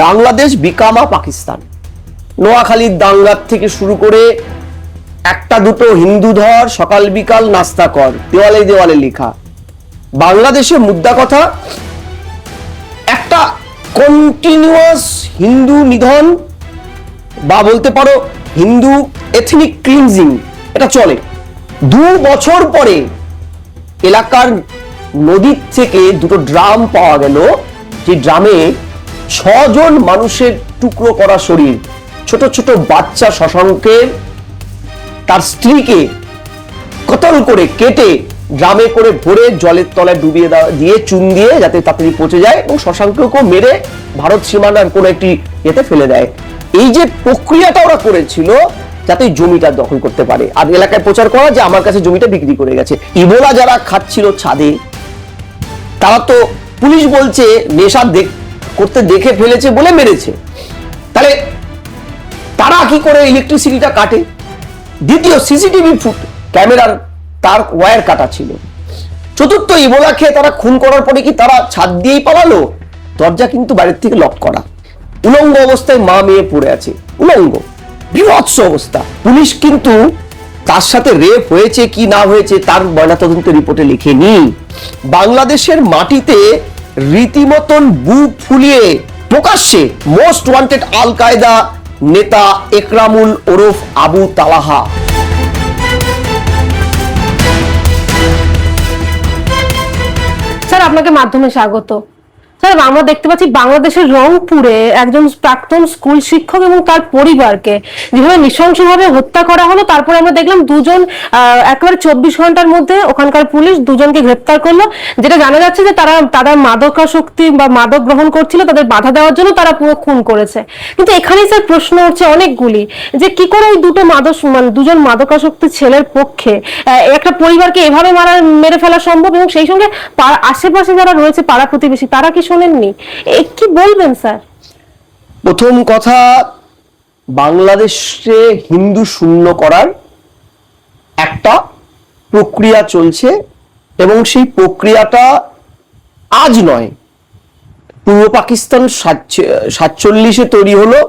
বাংলাদেশ বিকামা পাকিস্তান। নোয়াখালীর দাঙ্গার থেকে শুরু করে একটা দুটো হিন্দু ধর, সকাল বিকাল নাস্তা কর, দেওয়ালে দেওয়ালে লেখা। বাংলাদেশের মুদ্রা কথা, একটা কন্টিনিউয়াস হিন্দু নিধন বা বলতে পারো হিন্দু এথনিক ক্লিনজিং, এটা চলে। 2 বছর পরে এলাকার নদীর থেকে দুটো ড্রাম পাওয়া গেল, যে ড্রামে 6 জন মানুষের টুকরো করা শরীর, ছোট ছোট বাচ্চা শশাঙ্কের তার স্ত্রীকে কতল করে কেটে ড্রামে করে ভরে জলের তলায় ডুবিয়ে দিয়ে চুন দিয়ে যাতে তাড়াতাড়ি পচে যায়, এবং শশাঙ্ককেও মেরে ভারত সীমানার কোনো একটি ইয়েতে ফেলে দেয়। এই যে প্রক্রিয়াটা ওরা করেছিল যাতে জমিটা দখল করতে পারে, আর এলাকায় প্রচার করা যে আমার কাছে জমিটা বিক্রি করে গেছে। ইবোলা যারা খাচ্ছিল ছাদে, তারা তো পুলিশ বলছে নেশা করতে দেখে ফেলেছে বলে মেরেছে। তাহলে তারা কি করে ইলেকট্রিসিটিটা কাটে? দ্বিতীয়, সিসিটিভি ফুট ক্যামেরার তার ওয়্যার কাটা ছিল। চতুর্থ, ইবোলা খেয়ে তারা খুন করার পরে কি তারা ছাদ দিয়েই পালালো? দরজা কিন্তু বাইরের থেকে লক করা। উলঙ্গ অবস্থায় মা মেয়ে পড়ে আছে, উলঙ্গ, বিভৎস অবস্থা। পুলিশ কিন্তু তার সাথে রেপ হয়েছে কি না হয়েছে তার ময়নাতদন্ত রিপোর্টে লিখেনি। বাংলাদেশের মাটিতে রীতিমতন বুক ফুলিয়ে প্রকাশ্যে মোস্ট ওয়ান্টেড আল কায়দা নেতা একরামুল ওরফ আবু তালাহা। স্যার, আপনাকে মাধ্যমে স্বাগত। স্যার, আমরা দেখতে পাচ্ছি বাংলাদেশের রংপুরে একজন প্রাক্তন স্কুল শিক্ষক এবং তার পরিবারকে যেভাবে নৃশংসভাবে হত্যা করা হলো, তারপরে আমরা দেখলাম দুজন একেবারে 24 ঘন্টার মধ্যে ওখানকার পুলিশ দুজনকে গ্রেপ্তার করলো। যেটা জানা যাচ্ছে যে তারা মাদকাসক্তি বা মাদক গ্রহণ করছিল, তাদের বাধা দেওয়ার জন্য তারা পুরো খুন করেছে। কিন্তু এখানেই স্যার প্রশ্ন হচ্ছে অনেকগুলি, যে কি করে এই দুজন মাদকাসক্তি ছেলের পক্ষে একটা পরিবারকে এভাবে মেরে ফেলা সম্ভব, এবং সেই সঙ্গে আশেপাশে যারা রয়েছে পাড়া প্রতিবেশী তারা কি শোনেননি? কি বলবেন স্যার? প্রথম কথা, বাংলাদেশে হিন্দু শূন্য করার একটা প্রক্রিয়া চলছে, এবং সেই প্রক্রিয়াটা আজ নয়, পূর্ব পাকিস্তান 47-এ তৈরি হলো।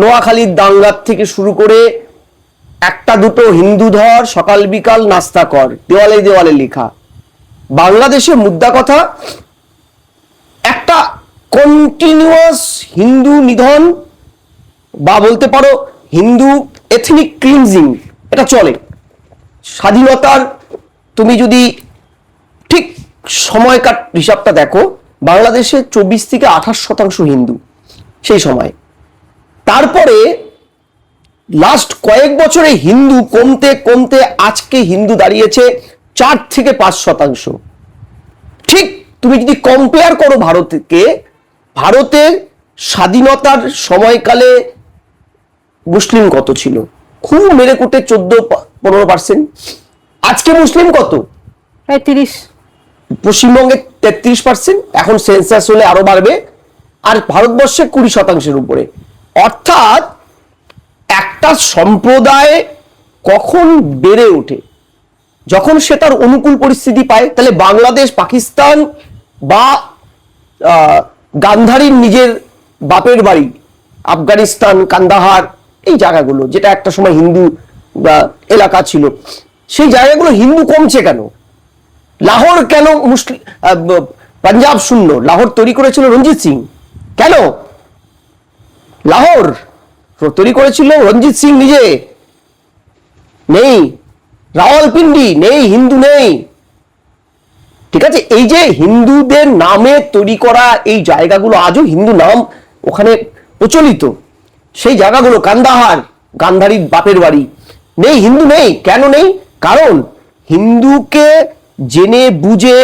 নোয়াখালীর দাঙ্গার থেকে শুরু করে একটা দুটো হিন্দু ধর, সকাল বিকাল নাস্তা কর, দেওয়ালে দেওয়ালে লেখা। বাংলাদেশের মুদ্রা কথা, একটা কন্টিনিউয়াস হিন্দু নিধন বা বলতে পারো হিন্দু এথনিক ক্লিনজিং, এটা চলে। স্বাধীনতার তুমি যদি ঠিক সময়কার হিসাবটা দেখো, বাংলাদেশে 24 থেকে 28% হিন্দু সেই সময়। তারপরে লাস্ট কয়েক বছরে হিন্দু কমতে কমতে আজকে হিন্দু দাঁড়িয়েছে 4 থেকে 5%। ঠিক তুমি যদি কম্পেয়ার করো ভারতকে, ভারতের স্বাধীনতার সময়কালে মুসলিম কত ছিল? খুব মেরে কুটে 14-15%। আজকে মুসলিম কত? 30। পশ্চিমবঙ্গে 33%, এখন সেন্সাস হলে আরো বাড়বে। আর ভারতবর্ষে 20%-এর উপরে। অর্থাৎ একটা সম্প্রদায় কখন বেড়ে ওঠে? যখন সে তার অনুকূল পরিস্থিতি পায়। তাহলে বাংলাদেশ, পাকিস্তান বা গান্ধারীর নিজের বাপের বাড়ি আফগানিস্তান, কান্দাহার, এই জায়গাগুলো যেটা একটা সময় হিন্দু এলাকা ছিল, সেই জায়গাগুলো হিন্দু কমছে কেন? লাহোর কেন মুসলিম, পাঞ্জাব শূন্য? লাহোর তৈরি করেছিল রঞ্জিত সিং। কেন লাহোর তৈরি করেছিল? রঞ্জিত সিং নিজে নেই, রাওয়ালপিন্ডি নেই, হিন্দু নেই। ঠিক আছে, এই যে হিন্দুদের নামে তৈরি করা এই জায়গাগুলো আজও হিন্দু নাম ওখানে প্রচলিত, সেই জায়গাগুলো কান্দাহার, গান্ধারীর বাপের বাড়ি, নেই, হিন্দু নেই। কেন নেই? কারণ হিন্দুকে জেনে বুঝে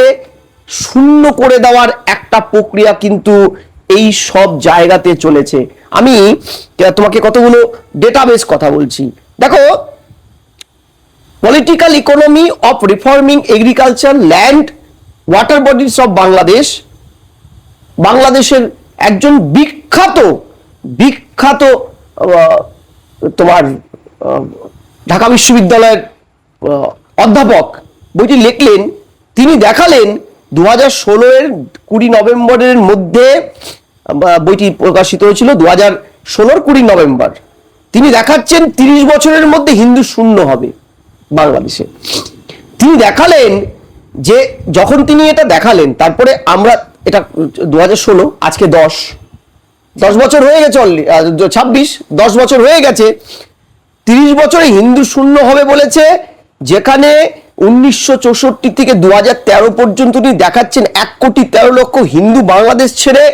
শূন্য করে দেওয়ার একটা প্রক্রিয়া কিন্তু এই সব জায়গাতে চলেছে। আমি তোমাকে কতগুলো ডেটাবেস কথা বলছি, দেখো। Political economy of reforming agriculture, land, water bodies of Bangladesh, বাংলাদেশের একজন বিখ্যাত তোমার ঢাকা বিশ্ববিদ্যালয়ের অধ্যাপক বইটি লিখলেন। তিনি দেখালেন 2016-এর 20 নভেম্বরের মধ্যে বইটি প্রকাশিত হয়েছিল 2016 20 নভেম্বর। তিনি দেখাচ্ছেন 30 বছরের মধ্যে হিন্দু শূন্য হবে বাংলাদেশে। তিনি দেখালেন যে যখন তিনি এটা দেখালেন, তারপরে আমরা এটা 2016, আজকে 10 বছর হয়ে গেছে, 26, 10 বছর হয়ে গেছে। 30 বছরে হিন্দু শূন্য হবে বলেছে, যেখানে 1964 থেকে 2013 পর্যন্ত তিনি দেখাচ্ছেন 1,13,00,000 হিন্দু বাংলাদেশ ছেড়ে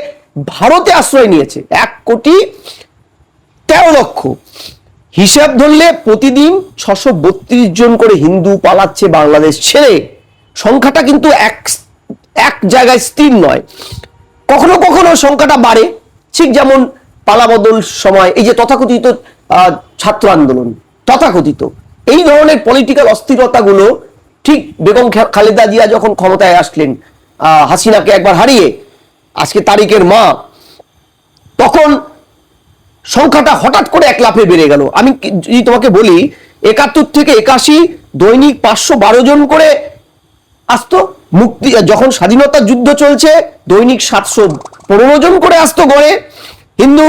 ভারতে আশ্রয় নিয়েছে। 1,13,00,000 হিসাব ধরলে প্রতিদিন 632 জন করে হিন্দু পালাচ্ছে বাংলাদেশ ছেড়ে। সংখ্যাটা কিন্তু এক জায়গায় স্থির নয়, কখনো কখনো সংখ্যাটা বাড়ে, ঠিক যেমন পালাবদল সময় এই যে তথাকথিত ছাত্র আন্দোলন, তথাকথিত এই ধরনের পলিটিক্যাল অস্থিরতাগুলো, ঠিক বেগম খালেদা জিয়া যখন ক্ষমতায় আসলেন, হাসিনাকে একবার হারিয়ে আজকে তারিকের মা, তখন সংখ্যাটা হঠাৎ করে এক লাফে বেড়ে গেল। আমি যদি তোমাকে বলি 71 থেকে 81 দৈনিক 512 জন করে আসতো, মুক্তি যখন স্বাধীনতার যুদ্ধ চলছে দৈনিক 715 জন করে আসতো গড়ে হিন্দু।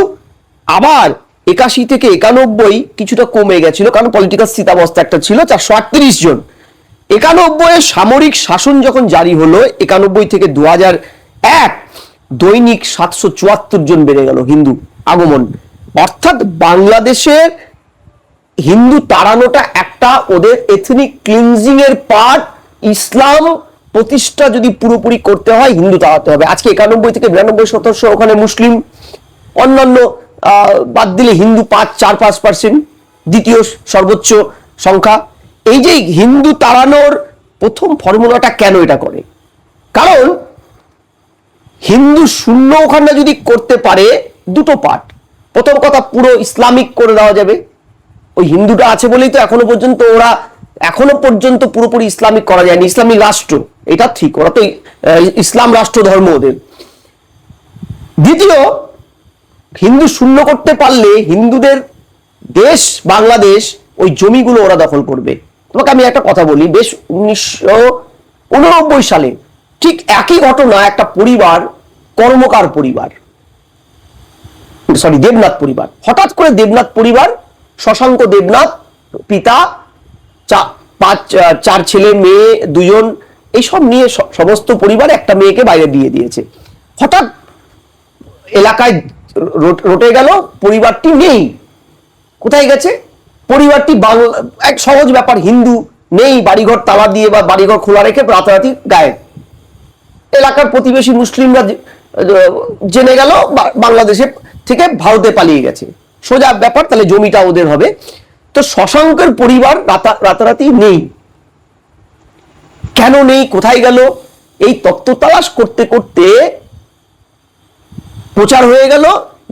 আবার 81 থেকে 91 কিছুটা কমে গেছিল, কারণ পলিটিক্যাল স্থিতাবস্থা একটা ছিল, 438 জন। 91 সামরিক শাসন যখন জারি হলো, 91 থেকে 2001 দৈনিক 774 জন বেড়ে গেল হিন্দু আগমন। অর্থাৎ বাংলাদেশের হিন্দু তাড়ানোটা একটা ওদের এথনিক ক্লিনজিং এর পার্ট। ইসলাম প্রতিষ্ঠা যদি পুরোপুরি করতে হয়, হিন্দু তাড়াতে হবে। আজকে 91 থেকে 92% ওখানে মুসলিম, অন্যান্য বাদ দিলে হিন্দু 4-5%, দ্বিতীয় সর্বোচ্চ সংখ্যা। এই যে হিন্দু তাড়ানোর প্রথম ফর্মুলাটা কেন এটা করে, কারণ হিন্দু শূন্য ওখানে যদি করতে পারে, দুটো পার্ট। প্রথম কথা, পুরো ইসলামিক করে দেওয়া যাবে। ওই হিন্দুটা আছে বলেই তো এখনো পর্যন্ত পুরোপুরি ইসলামিক করা যায়নি। ইসলামিক রাষ্ট্র এটা ঠিক, ওরা তো ইসলাম রাষ্ট্র ধর্ম ওদের। দ্বিতীয়, হিন্দু শূন্য করতে পারলে হিন্দুদের দেশ বাংলাদেশ, ওই জমিগুলো ওরা দখল করবে। তোমাকে আমি একটা কথা বলি, বেশ 1989 সালে ঠিক একই ঘটনা, একটা পরিবার, কর্মকার পরিবার, দেবনাথ পরিবার, হঠাৎ করে দেবনাথ পরিবার, শশাঙ্ক দেবনাথ পিতা, 4 ছেলে মেয়ে 2 জন, এইসব নিয়ে সমস্ত পরিবার একটা মেয়েকে বাইরে দিয়ে দিয়েছে। হঠাৎ এলাকায় রটে গেল, পরিবারটি নেই। কোথায় গেছে পরিবারটি? এক সহজ ব্যাপার, হিন্দু নেই, বাড়িঘর তালা দিয়ে বা বাড়িঘর খোলা রেখে রাতারাতি গায়েব। এলাকার প্রতিবেশী মুসলিমরা জেনে গেল বাংলাদেশে থেকে ভারতে পালিয়ে গেছে, সোজা ব্যাপার, তাহলে জমিটা ওদের হবে। তো শশাঙ্কের পরিবার রাতারাতি নেই। কেন নেই, কোথায় গেল, এই তত্ত্ব তালাশ করতে করতে প্রচার হয়ে গেল।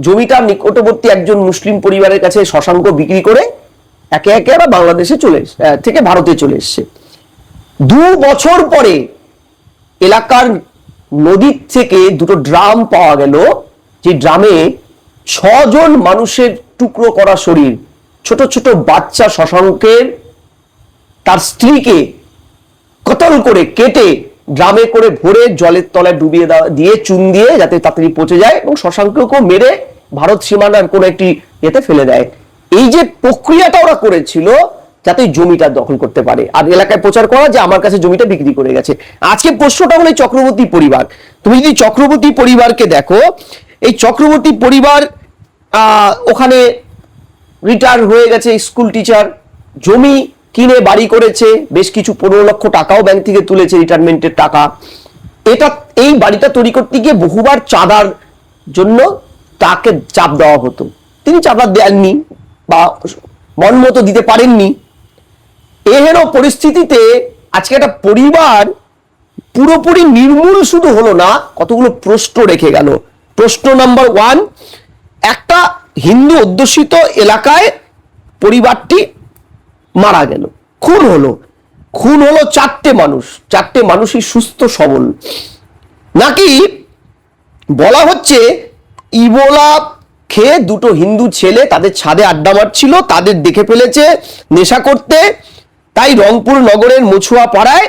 জমিটা নিকটবর্তী একজন মুসলিম পরিবারের কাছে শশাঙ্ক বিক্রি করে একে একে ওরা বাংলাদেশে থেকে ভারতে চলে এসছে। 2 বছর পরে এলাকার নদীর থেকে 2টো ড্রাম পাওয়া গেল, যে ড্রামে 6 জন মানুষের টুকরো করা শরীর, ছোট ছোট বাচ্চা শশাঙ্কের, তার স্ত্রীকে কতল করে কেটে ড্রামে করে ভরে জলের তলায় ডুবিয়ে দিয়ে চুন দিয়ে যাতে তাড়াতাড়ি পচে যায়, এবং শশাঙ্ককেও মেরে ভারত সীমানার কোনো একটি এতে ফেলে দেয়। এই যে প্রক্রিয়াটা ওরা করেছিল যাতে জমিটা দখল করতে পারে, আর এলাকায় প্রচার করা যে আমার কাছে জমিটা বিক্রি করে গেছে। আজকে প্রশ্নটা হলো চক্রবর্তী পরিবার। তুমি যদি চক্রবর্তী পরিবারকে দেখো, এই চক্রবর্তী পরিবার ওখানে রিটায়ার হয়ে গেছে, স্কুল টিচার, জমি কিনে বাড়ি করেছে, বেশ কিছু 15 লক্ষ টাকাও ব্যাংক থেকে তুলেছে, রিটায়ারমেন্টের টাকা। এই বাড়িটা তৈরি করতে গিয়ে বহুবার চাঁদার জন্য তাকে চাপ দেওয়া হতো, তিনি চাঁদা দেননি বা মন মতো দিতে পারেননি। এহেন পরিস্থিতিতে আজকে একটা পরিবার পুরোপুরি নির্মূল শুধু হলো না, কতগুলো প্রশ্ন রেখে গেল। প্রশ্ন নাম্বার 1, একটা হিন্দু অধ্যুষিত এলাকায় পরিবারটি মারা গেল, খুন হলো 4টে মানুষ, 4টে মানুষই সুস্থ সবল। নাকি বলা হচ্ছে ইবোলা খেয়ে 2টো হিন্দু ছেলে তাদের ছাদে আড্ডা মারছিল, তাদের দেখে ফেলেছে নেশা করতে, তাই রংপুর নগরের মছুয়া পাড়ায়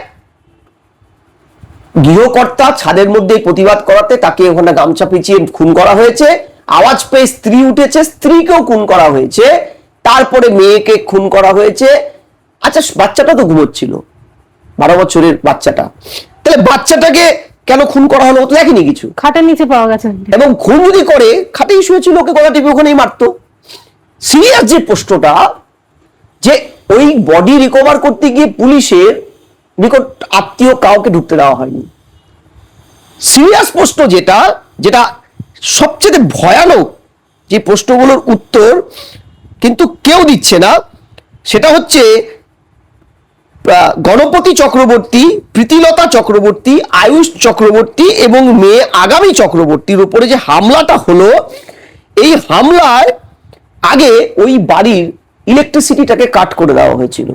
গৃহকর্তা ছাদের মধ্যে প্রতিবাদ করাতে তাকে ওখানে গামছা পিছিয়ে খুন করা হয়েছে। আওয়াজ পেয়ে স্ত্রী উঠেছে, স্ত্রীকেও খুন করা হয়েছে, তারপরে মেয়েকে খুন করা হয়েছে। আচ্ছা, বাচ্চাটা তো ঘুমোচ্ছিল, 12 বছরের বাচ্চাটা, তাহলে বাচ্চাটাকে কেন খুন করা হলো? তো দেখেনি কিছু, খাটের নিচে পাওয়া গেছে। এবং খুন যদি করে খাটেই শুয়েছিল, ওকে গলা টিপে ওখানেই মারতো। সিরিয়াস যে প্রশ্নটা, যে ওই বডি রিকভার করতে গিয়ে পুলিশের নিকট আত্মীয় কাউকে ঢুকতে দেওয়া হয়নি। সিরিয়াস প্রশ্ন যেটা, যেটা সবচেয়ে ভয়ানক, যে প্রশ্নগুলোর উত্তর কিন্তু কেউ দিচ্ছে না, সেটা হচ্ছে গণপতি চক্রবর্তী, প্রীতিলতা চক্রবর্তী, আয়ুষ চক্রবর্তী এবং মেয়ে আগামী চক্রবর্তীর উপরে যে হামলাটা হলো, এই হামলায় আগে ওই বাড়ির ইলেকট্রিসিটিটাকে কাট করে দেওয়া হয়েছিল।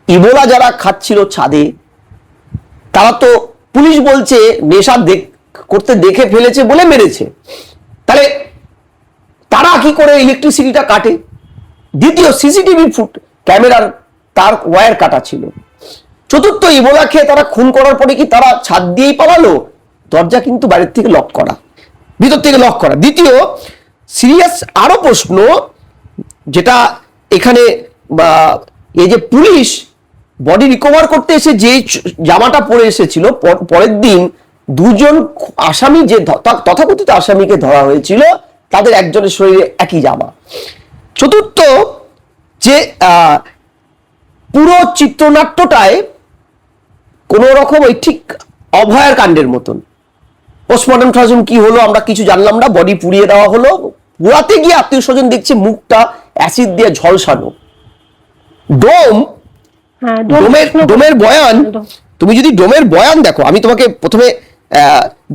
ইবোলা যারা খাচ্ছিল ছাদে, তারা তো পুলিশ বলছে নেশা করতে দেখে ফেলেছে বলে মেরেছে, তাহলে তারা কি করে ইলেকট্রিসিটিটা কাটে? দ্বিতীয়, সিসিটিভি ক্যামেরার তার ওয়্যার কাটা ছিল। চতুর্থ, ইবোলা খেয়ে তারা খুন করার পরে কি তারা ছাদ দিয়েই পালালো? দরজা কিন্তু বাইরের থেকে লক করা, ভিতর থেকে লক করা। দ্বিতীয় সিরিয়াস আরো প্রশ্ন, যেটা এখানে এই যে পুলিশ বডি রিকভার করতে এসে যে জামাটা পরে এসেছিল, পরের দিন দুজন আসামি, যে তথাকথিত আসামিকে ধরা হয়েছিল, তাদের একজনের শরীরে একই জামা। চতুর্থ, যে পুরো চিত্রনাট্যটায় কোন রকম ওই ঠিক অভয়ার কাণ্ডের মতন, পোস্টমর্টম ট্রাজম কি হলো আমরা কিছু জানলাম না, বডি পুড়িয়ে দেওয়া হলো, পুরাতে গিয়ে আত্মীয় স্বজন দেখছে মুখটা অ্যাসিড দিয়ে ঝলসানো। ডোমের বয়ান, তুমি যদি ডোমের বয়ান দেখো, আমি তোমাকে প্রথমে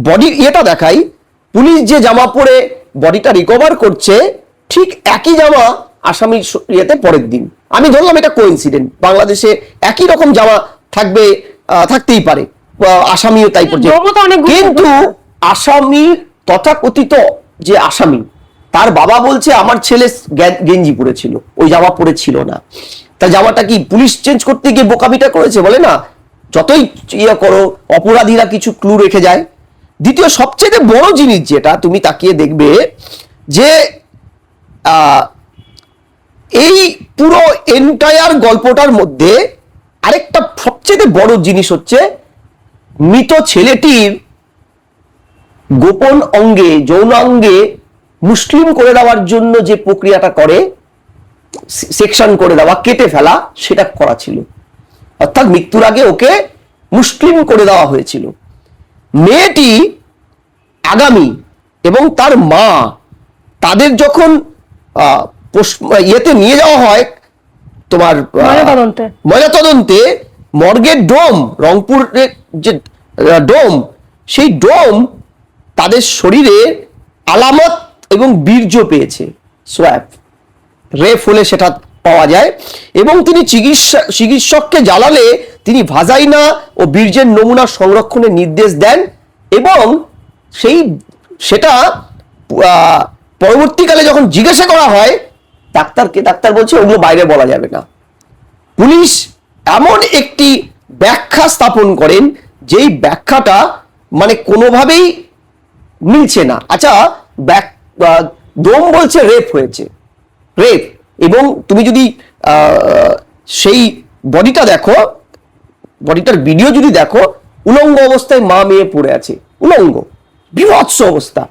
বডির ইয়েটা দেখাই। পুলিশ যে জামা পরে বডিটা রিকভার করছে, ঠিক একই জামা আসামির ইয়েতে পরের দিন। আমি ধরলাম এটা কোইন্সিডেন্ট, বাংলাদেশে একই রকম জামা থাকবে, থাকতেই পারে, আসামিও তাই পড়ছে। কিন্তু আসামি, তথাকথিত যে আসামি, তার বাবা বলছে আমার ছেলে গেঞ্জি পরেছিল, ওই জামা পরেছিল না। তা জামাটা কি পুলিশ চেঞ্জ করতে গিয়ে বোকামিটা করেছে? বলে না, যতই ইয়ে করো অপরাধীরা কিছু ক্লু রেখে যায়। দ্বিতীয় সবচেয়ে বড় জিনিস যেটা তুমি তাকিয়ে দেখবে, যে এই পুরো এন্টায়ার গল্পটার মধ্যে আরেকটা সবচেয়ে বড় জিনিস হচ্ছে, মৃত ছেলেটির গোপন অঙ্গে, যৌনাঙ্গে মুসলিম করে দেওয়ার জন্য যে প্রক্রিয়াটা করে, সেকশন করে দেওয়া, কেটে ফেলা, সেটা করা ছিল। অর্থাৎ মৃত্যুর আগে ওকে মুসলিম করে দেওয়া হয়েছিল। মেয়েটি আগামী এবং তার মা, তাদের যখন ইয়েতে নিয়ে যাওয়া হয় তোমার ময়নাতদন্তে, মর্গের ডোম, রংপুরের যে ডোম, সেই ডোম তাদের শরীরে আলামত এবং বীর্য পেয়েছে, সোয়াব রেপ হলে সেটা পাওয়া যায়। এবং তিনি চিকিৎসককে জানালে তিনি ভাজাইনা ও বীর্যের নমুনা সংরক্ষণের নির্দেশ দেন, এবং সেটা পরবর্তীকালে যখন জিজ্ঞাসা করা হয় ডাক্তারকে, ডাক্তার বলছে ওগুলো বাইরে বলা যাবে না। পুলিশ এমন একটি ব্যাখ্যা স্থাপন করেন, যেই ব্যাখ্যাটা মানে কোনোভাবেই মিলছে না। আচ্ছা, ডোম বলছে রেপ হয়েছে, রেপ, এবং তুমি যদি সেই বডিটা দেখো, বডিটার ভিডিও যদি দেখো, উলঙ্গ অবস্থায় মা মেয়ে পড়ে আছে, উলঙ্গ, বিভৎস অবস্থা,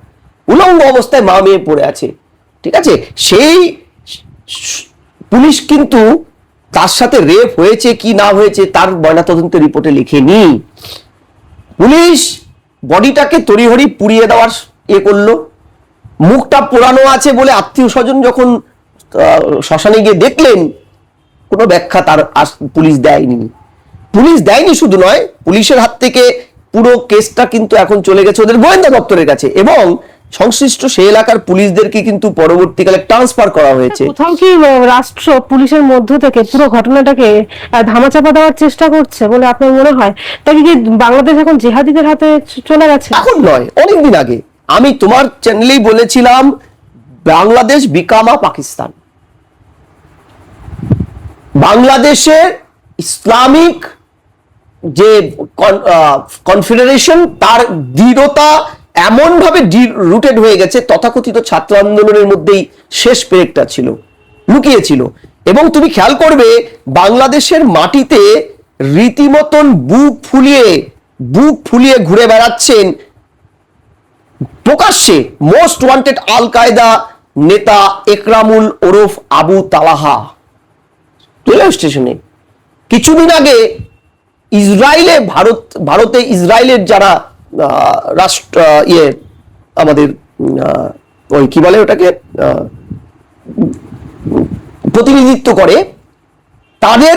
উলঙ্গ অবস্থায় মা মেয়ে পড়ে আছে, ঠিক আছে? সেই পুলিশ কিন্তু তার সাথে রেপ হয়েছে কি না হয়েছে তার ময়নাতদন্তের রিপোর্টে লিখেনি। পুলিশ বডিটাকে তড়িঘড়ি পুড়িয়ে দেওয়ার করলো। মুখটা পোড়ানো আছে বলে আত্মীয় স্বজন যখন শ্মশানে গিয়ে দেখলেন, কোনো ব্যাখ্যা তার পুলিশ দেয়নি। পুলিশ দেয়নি শুধু নয়, পুলিশের হাত থেকে পুরো কেসটা কিন্তু এখন চলে গেছে ওদের গোয়েন্দা দপ্তরের কাছে, এবং সংশ্লিষ্ট সেই এলাকার পুলিশদেরকে কিন্তু পরবর্তীকালে ট্রান্সফার করা হয়েছে। কোথাও কি রাষ্ট্র পুলিশের মধ্য থেকে পুরো ঘটনাটাকে ধামাচাপা দেওয়ার চেষ্টা করছে বলে আপনার মনে হয়? তাকে কি বাংলাদেশ এখন জিহাদিদের হাতে চলে গেছে? এখন নয়, অনেকদিন আগে। আমি তোমার চ্যানেলেই বলেছিলাম, বাংলাদেশ বিকামা পাকিস্তান। বাংলাদেশের ইসলামিক যে কনফেডারেশন তার দৃঢ়তা এমন ভাবে রুটেড হয়ে গেছে, তথাকথিত ছাত্র আন্দোলনের মধ্যেই শেষ পেরেকটা ছিল, লুকিয়েছিল। এবং তুমি খেয়াল করবে বাংলাদেশের মাটিতে রীতিমতন বুক ফুলিয়ে ঘুরে বেড়াচ্ছেন প্রকাশ্যে মোস্ট ওয়ান্টেড আল কায়দা নেতা একরামুল ওরফ আবু তালাহা। রেলওয়ে স্টেশনে কিছুদিন আগে ভারতে ইসরায়েলের যারা রাষ্ট্র আমাদের ওই কি বলে ওটাকে প্রতিনিধিত্ব করে, তাদের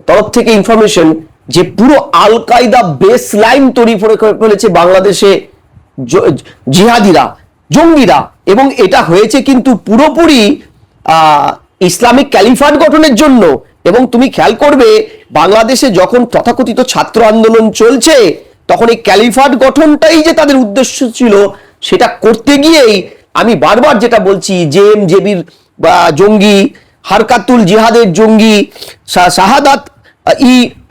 তরফ থেকে ইনফরমেশন যে পুরো আল কায়দা বেস লাইন তৈরি করে ফেলেছে বাংলাদেশে জিহাদিরা, জঙ্গিরা। এবং এটা হয়েছে কিন্তু পুরোপুরি ইসলামিক ক্যালিফাট গঠনের জন্য। এবং তুমি খেয়াল করবে বাংলাদেশে যখন তথাকথিত ছাত্র আন্দোলন চলছে, তখন এই ক্যালিফাট গঠনটাই যে তাদের উদ্দেশ্য ছিল, সেটা করতে গিয়েই আমি বারবার যেটা বলছি, জেএমজেবির জঙ্গি, হারকাতুল জিহাদের জঙ্গি, শাহাদাত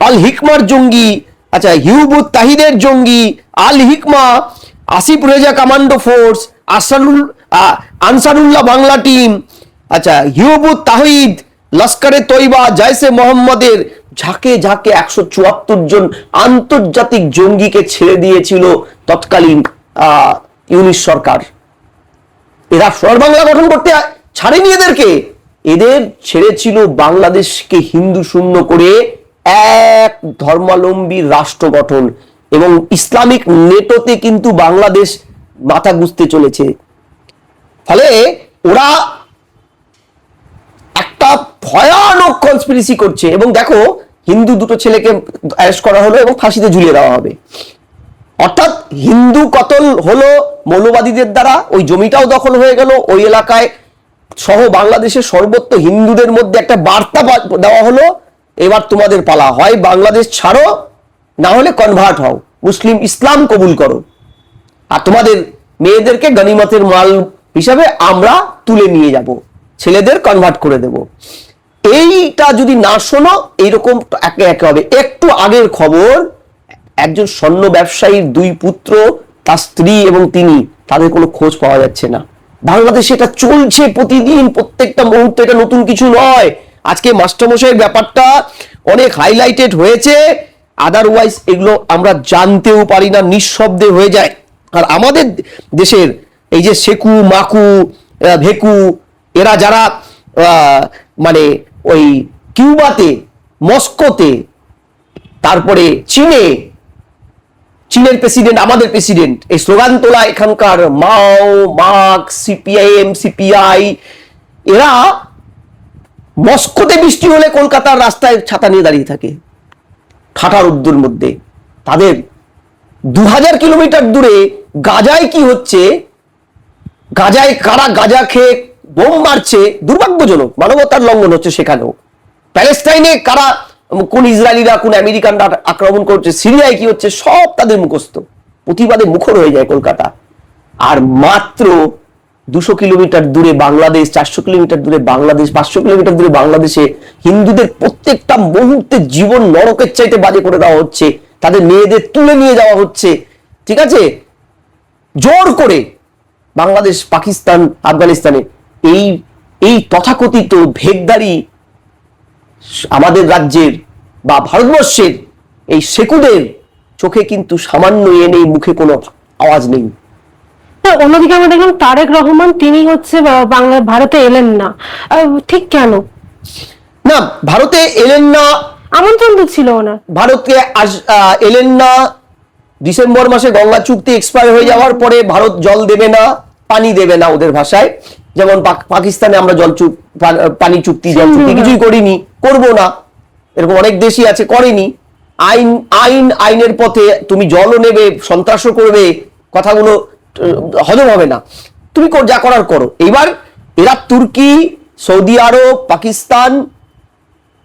আল হিকমার জঙ্গি, আচ্ছা হিউবুত তাহিদের জঙ্গি, Al Hikma, Asif Reza commando force, Ansarullah Bangla team, আচ্ছা হিউবুত তাহিদ, লস্করে তৈবা, জয়সে মোহাম্মদের ঝাঁকে ঝাঁকে 174 জন আন্তর্জাতিক জঙ্গিকে ছেড়ে দিয়েছিল তৎকালীন ইউনিশ সরকার। এরা সোনার বাংলা গঠন করতে ছাড়েনি এদেরকে, এদের ছেড়েছিল বাংলাদেশকে হিন্দু শূন্য করে এক ধর্মাবলম্বী রাষ্ট্র গঠন। এবং ইসলামিক নেটোতে কিন্তু বাংলাদেশ মাথা গুঁজতে চলেছে। ফলে ওরা একটা ভয়ানক কনস্পিরেসি করছে। এবং দেখো, হিন্দু দুটো ছেলেকে অ্যারেস্ট করা হলো এবং ফাঁসিতে ঝুলিয়ে দেওয়া হবে। অর্থাৎ হিন্দু কতল হলো মৌলবাদীদের দ্বারা, ওই জমিটাও দখল হয়ে গেল, ওই এলাকায় সহ বাংলাদেশের সর্বত্র হিন্দুদের মধ্যে একটা বার্তা দেওয়া হলো, এবার তোমাদের পালা, হয় বাংলাদেশ ছাড়ো, না হলে কনভার্ট হও, মুসলিম ইসলাম কবুল করো, আর তোমাদের মেয়েদেরকে গনিমতের মাল হিসাবে আমরা তুলে নিয়ে যাব, ছেলেদের কনভার্ট করে দেব। এইটা যদি না শোনো, এইরকম একে একে হবে। একটু আগের খবর, একজন স্বর্ণ ব্যবসায়ীর 2 পুত্র, তার স্ত্রী এবং তিনি, তাদের কোনো খোঁজ পাওয়া যাচ্ছে না। বাংলাদেশে এটা চলছে প্রতিদিন, প্রত্যেকটা মুহূর্তে, এটা নতুন কিছু নয়। আজকে মাস্টারমশাইয়ের ব্যাপারটা অনেক হাইলাইটেড হয়েছে, আদারওয়াইজ এগুলো আমরা জানতেও পারি না, নিঃশব্দে হয়ে যায়। আর আমাদের দেশের এই যে সেকু, মাকু, ভেকু, এরা যারা মানে ওই কিউবাতে, মস্কোতে, তারপরে চীনের প্রেসিডেন্ট, আমাদের প্রেসিডেন্ট, এই স্লোগান তোলা এখানকার মাও, মার্ক্স, সিপিআইএম, সিপিআই, এরা মস্কোতে বৃষ্টি হলে কলকাতার রাস্তায় ছাতা নিয়ে দাঁড়িয়ে থাকে ঠাটা রোদ্দুর মধ্যে। তাদের 2000 কিলোমিটার দূরে গাজায় কি হচ্ছে, গাজায় কারা গাজা খেয়ে বোম মারছে, দুর্ভাগ্যজনক, মানবতার লঙ্ঘন হচ্ছে সেখানেও। প্যালেস্টাইনে কারা, কোন ইসরায়েলিরা, কোন আমেরিকানরা আক্রমণ করছে, সিরিয়ায় কি হচ্ছে, সব তাদের মুখস্থ, প্রতিবাদে মুখর হয়ে যায় কলকাতা। আর মাত্র 200 কিলোমিটার দূরে বাংলাদেশ, 400 কিলোমিটার দূরে বাংলাদেশ, 500 কিলোমিটার দূরে বাংলাদেশে হিন্দুদের প্রত্যেকটা মুহূর্তে জীবন নরকের চাইতে বাজে করে দেওয়া হচ্ছে, তাদের মেয়েদের তুলে নিয়ে যাওয়া হচ্ছে, ঠিক আছে, জোর করে। বাংলাদেশ, পাকিস্তান, আফগানিস্তানে এই তথাকথিত ভেগদারি আমাদের রাজ্যের বা ভারতবর্ষের এই সেকুদের চোখে কিন্তু সামান্য নেই, মুখে কোনো আওয়াজ নেই। অন্যদিকে আমরা দেখলাম তারেক রহমান, তিনি হচ্ছে ভারতে এলেন না, ঠিক কেন? না, ভারতে এলেন না, আমন্ত্রণ তো ছিল ওনার, ভারতকে এলেন না। ডিসেম্বর মাসে গঙ্গা চুক্তি এক্সপায়ার হয়ে যাওয়ার পরে ভারত জল দেবে না, পানি দেবে না ওদের ভাষায়। যেমন পাকিস্তানে আমরা পানি চুক্তি, জল চুক্তি কিছুই করিনি, করব না, এরকম অনেক দেশই আছে করেনি। আইনের পথে তুমি জলও নেবে, সন্ত্রাসও করবে, কথাগুলো হজম হবে না, তুমি যা করার করো। এইবার এরা তুর্কি, সৌদি আরব, পাকিস্তান,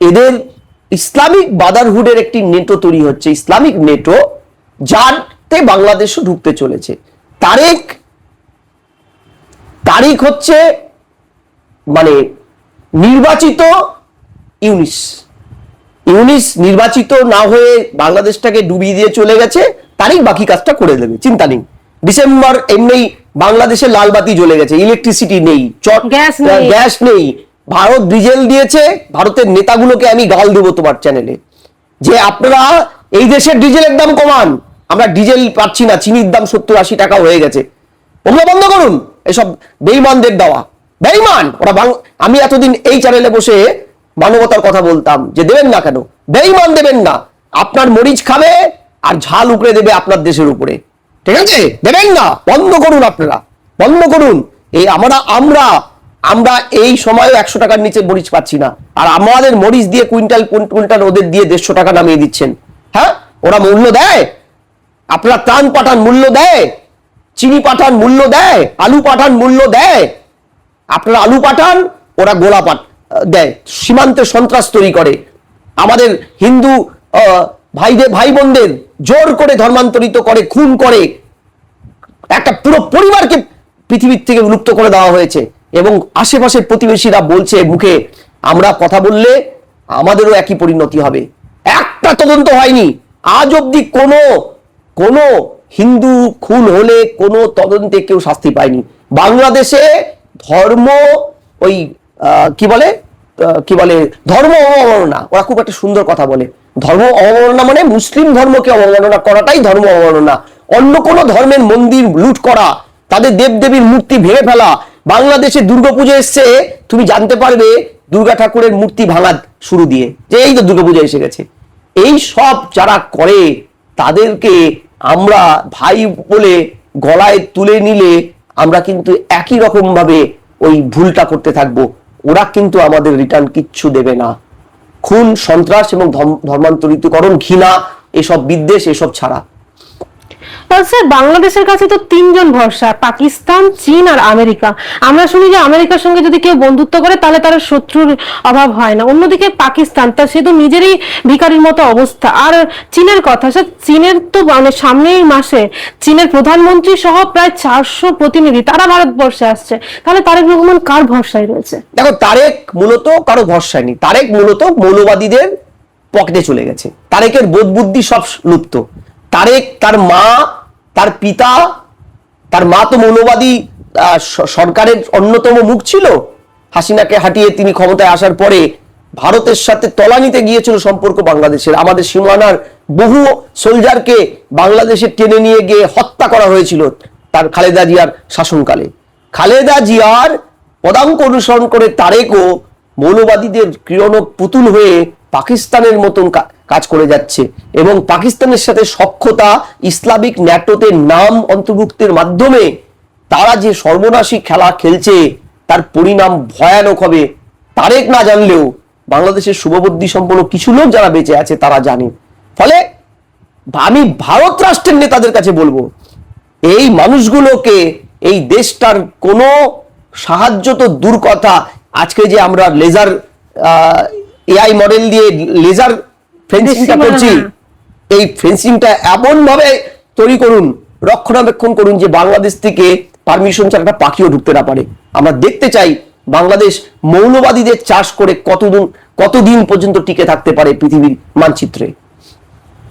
এদের ইসলামিক ব্রাদারহুডের একটি নেটো তৈরি হচ্ছে, ইসলামিক নেটো, যাতে বাংলাদেশও ঢুকতে চলেছে। তারিখ হচ্ছে মানে নির্বাচিত ইউনিস নির্বাচিত না হয়ে বাংলাদেশটাকে ডুবিয়ে দিয়ে চলে গেছে, তারই বাকি কাজটা করে দেবে, চিন্তা নেই। ডিসেম্বর এমনি বাংলাদেশে লাল বাতি জ্বলে গেছে, ইলেকট্রিসিটি নেই, গ্যাস নেই। ভারত ডিজেল দিয়েছে। ভারতের নেতাগুলোকে আমি গাল দেবো তোমার চ্যানেলে, যে আপনারা এই দেশের ডিজেলের দাম কমান, আমরা ডিজেল পাচ্ছি না, চিনির দাম 70-80 টাকা হয়ে গেছে, ওগুলো বন্ধ করুন। এসব বেঈমানদের দেওয়া, বেঈমান ওরা। আমি এতদিন এই চ্যানেলে বসে মানবতার কথা বলতাম যে দেবেন না কেন, বেঈমান দেবেন না, আপনার মরিচ খাবে আর ঝাল উকড়ে দেবে আপনার দেশের উপরে, ঠিক আছে? দেবেন না, বন্ধ করুন, আপনারা বন্ধ করুন। এই আমরা এই সময় 100 টাকার নিচে মরিচ পাচ্ছি না, আর আমাদের মরিচ দিয়ে কুইন্টাল ওদের দিয়ে 150 টাকা নামিয়ে দিচ্ছেন। হ্যাঁ, ওরা মূল্য দেয়? আপনারা ত্রাণ পাঠান, মূল্য দেয়? চিনি পাঠান, মূল্য দেয়? আলু পাঠান, মূল্য দেয়? আপনারা আলু পাঠান, ওরা গোলা দেয়, সীমান্তে সন্ত্রাস তৈরি করে, আমাদের হিন্দু ভাই বোনদের জোর করে ধর্মান্তরিত করে, খুন করে, একটা পুরো পরিবারকে পৃথিবীর থেকে বিলুপ্ত করে দেওয়া হয়েছে। এবং আশেপাশের প্রতিবেশীরা বলছে মুখে, আমরা কথা বললে আমাদেরও একই পরিণতি হবে। একটা তদন্ত হয়নি আজ অব্দি, কোনো হিন্দু খুন হলে কোনো তদন্তে কেউ শাস্তি পায়নি। বাংলাদেশে ধর্ম ওই কি বলে ধর্ম অবমাননা, ওরা খুব একটা সুন্দর কথা বলে, ধর্ম অবমাননা মানে মুসলিম ধর্মকে অবমাননা করাটাই ধর্ম অবমাননা। অন্য কোনো ধর্মের মন্দির লুট করা, তাদের দেবদেবীর মূর্তি ভেঙে ফেলা। বাংলাদেশে দুর্গাপুজো এসছে, তুমি জানতে পারবে দুর্গা ঠাকুরের মূর্তি ভাঙা শুরু দিয়ে, যে এই তো দুর্গাপুজো এসে গেছে। এই সব যারা করে তাদেরকে আমরা ভাই বলে গলায় তুলে নিলে আমরা কিন্তু একই রকম ভাবে ওই ভুলটা করতে থাকবো। ওরা কিন্তু আমাদের রিটার্ন কিচ্ছু দেবে না। খুন, সন্ত্রাস এবং ধর্মান্তরিতকরণ, ঘৃণা, এসব বিদ্বেষ, এসব ছাড়া। স্যার, বাংলাদেশের কাছে তো 3 জন ভরসা, পাকিস্তান, চীন আর আমেরিকা। আমরা শুনি যে আমেরিকার সঙ্গে যদি কেউ বন্ধুত্ব করে তাহলে তার শত্রুর অভাব হয় না। অন্যদিকে পাকিস্তান, তা সে তো নিজেরই ভিখারির মতো অবস্থা। আর চীনের কথা, স্যার, চীনের তো মানে সামনের মাসে চীনের প্রধানমন্ত্রী সহ প্রায় 400 প্রতিনিধি তারা ভারতবর্ষে আসছে। তাহলে তারেক রহমান কার ভরসায় রয়েছে? দেখো, তারেক মূলত কারো ভরসায় নেই। তারেক মূলত মৌলবাদীদের পকেটে চলে গেছে। তারেকের বোধ বুদ্ধি সব লুপ্ত। তারেক, তার মা, তার পিতা, তার মা তো মৌলবাদী সরকারের অন্যতম মুখ ছিল। হাসিনাকে হাঁটিয়ে তিনি ক্ষমতায় আসার পরে ভারতের সাথে তলানিতে গিয়েছিল সম্পর্ক বাংলাদেশের। আমাদের সীমানার বহু সোলজারকে বাংলাদেশে টেনে নিয়ে গিয়ে হত্যা করা হয়েছিল তার খালেদা জিয়ার শাসনকালে। খালেদা জিয়ার পদাঙ্ক অনুসরণ করে তারেকও মৌলবাদীদের ক্রিয়ন পুতুল হয়ে পাকিস্তানের মতন কাজ করে যাচ্ছে, এবং পাকিস্তানের সাথে সখ্যতা, ইসলামিক ন্যাটোতে নাম অন্তর্ভুক্তের মাধ্যমে তারা যে সর্বনাশী খেলা খেলছে তার পরিণাম ভয়ানক হবে। তারেক না জানলেও বাংলাদেশের শুভবুদ্ধি সম্পন্ন কিছু লোক যারা বেঁচে আছে তারা জানে। ফলে আমি ভারত রাষ্ট্রের নেতাদের কাছে বলবো, এই মানুষগুলোকে, এই দেশটার কোনো সাহায্য তো দূর কথা, আজকে যে আমরা লেজার এআই মডেল দিয়ে লেজার ফেন্সিংটা করছি, এই ফেন্সিংটা এমন ভাবে তৈরি করুন, রক্ষণাবেক্ষণ করুন যে বাংলাদেশ থেকে পারমিশন ছাড়া একটা পাখিও ঢুকতে না পারে। আমরা দেখতে চাই বাংলাদেশ মৌলবাদীদের চাষ করে কতদিন পর্যন্ত টিকে থাকতে পারে পৃথিবীর মানচিত্রে।